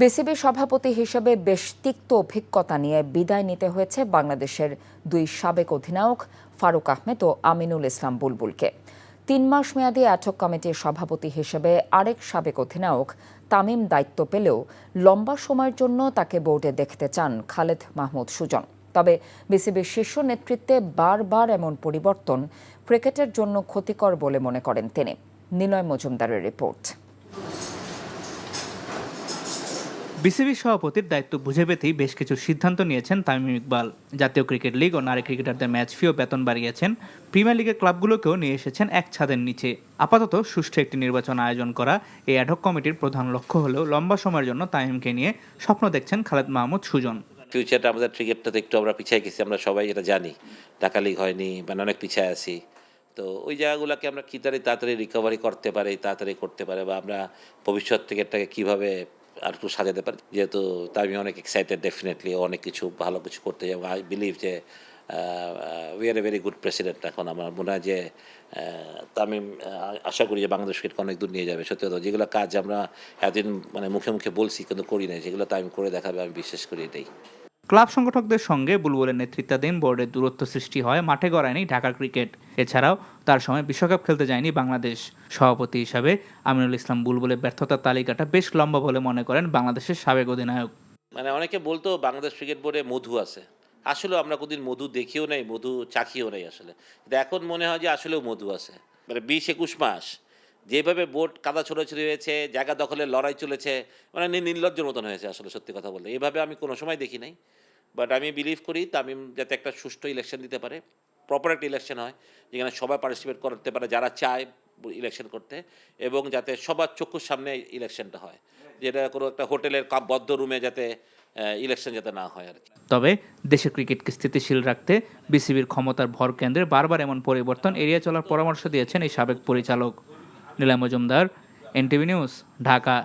BCB সভাপতি হিসেবে বেশ তিক্ত অভিজ্ঞতা নিয়ে বিদায় নিতে হয়েছে বাংলাদেশের দুই সাবেক অধিনায়ক ফারুক আহমেদ ও আমিনুল ইসলাম বুলবুলকে। 3 মাস মেয়াদী অ্যাডহক কমিটির সভাপতি হিসেবে আরেক সাবেক অধিনায়ক তামিম দায়িত্ব পেলেও লম্বা সময়ের জন্য তাকে বোর্ডে দেখতে চান খালেদ মাহমুদ সুজন। তবে বিসিবির শীর্ষ নেতৃত্বে বারবার এমন পরিবর্তন ক্রিকেটের জন্য ক্ষতিকর বলে মনে করেন তিনি। নিলয় মজুমদারের রিপোর্ট। বিসিবি সভাপতির দায়িত্ব বুঝে পেতেই বেশ কিছু সিদ্ধান্ত নিয়েছেন তামিম ইকবাল। জাতীয় ক্রিকেট লিগ ও নারী ক্রিকেটারদের ম্যাচ ফি ও বেতন বাড়িয়েছেন। প্রিমিয়ার লিগের ক্লাবগুলোকেও নিয়ে এসেছেন এক ছাদের নিচে। আপাতত সুষ্ঠু একটি নির্বাচন আয়োজন করা এই অ্যাডহক কমিটির প্রধান লক্ষ্য হলেও লম্বা সময়ের জন্য তামিমকে নিয়ে স্বপ্ন দেখছেন খালেদ মাহমুদ সুজন। ফিউচারটা আমাদের ক্রিকেটটাতে একটু আমরা পিছিয়ে গেছি, আমরা সবাই এটা জানি। ঢাকা লিগ হয়নি, মানে অনেক পিছিয়ে আছি। তো ওই জায়গাগুলোকে আমরা কী তাড়াতাড়ি রিকভারি করতে পারি, তাড়াতাড়ি করতে পারে, বা আমরা ভবিষ্যৎ ক্রিকেটটাকে কীভাবে আর একটু সাজাতে পারি। যেহেতু আমি অনেক এক্সাইটেড, ডেফিনেটলি অনেক কিছু ভালো কিছু করতে যাবো। আই বিলিভ যে we are a very good president. এখন আমার মনে হয় যে তামিম আশা করি যে বাংলাদেশ ক্রিকেটকে অনেক দূর নিয়ে যাবে। সত্যি কথা, যেগুলো কাজ আমরা এতদিন মানে মুখে মুখে বলছি কিন্তু করি নাই, যেগুলো তামিম করে দেখাবে, আমি বিশ্বাস করি এটাই। ক্লাব সংগঠকদের সঙ্গে বুলবুলের নেতৃত্বাধীন বোর্ডের দূরত্ব সৃষ্টি হয়, মাঠে গড়ায়নি ঢাকার ক্রিকেট। এছাড়াও তার সময় বিশ্বকাপ খেলতে যায়নি বাংলাদেশ। সভাপতি হিসাবে আমিনুল ইসলাম বুলবুলের ব্যর্থতার তালিকাটা বেশ লম্বা বলে মনে করেন বাংলাদেশের সাবেক অধিনায়ক। মানে অনেকে বলতো বাংলাদেশ ক্রিকেট বোর্ডে মধু আছে। আসলে আমরা কোনদিন মধু দেখিও নাই, মধু চাখিও নাই আসলে। কিন্তু এখন মনে হয় যে আসলেও মধু আছে। মানে 20-21 মাস যেভাবে বোর্ড কাদা ছোড়াছুড়ি হয়েছে, জায়গা দখলের লড়াই চলেছে, মানে নির্লজ্জের মতন হয়েছে আসলে, সত্যি কথা বলতে। এভাবে আমি কোনো সময় দেখি নাই। বাট আমি বিলিভ করি তামিম যাতে একটা সুষ্ঠু ইলেকশন দিতে পারে, প্রপার একটা ইলেকশন হয় যেখানে সবাই পার্টিসিপেট করতে পারে যারা চায় ইলেকশন করতে, এবং যাতে সবার চক্ষুর সামনে ইলেকশনটা হয়, যেটা কোনো একটা হোটেলের বদ্ধ রুমে যাতে ইলেকশন যাতে না হয় আর কি। তবে দেশের ক্রিকেটকে স্থিতিশীল রাখতে বিসিবির ক্ষমতার ভর কেন্দ্রে বারবার এমন পরিবর্তন এড়িয়ে চলার পরামর্শ দিয়েছেন এই সাবেক পরিচালক। Niloy Majumdar, NTV news, Dhaka.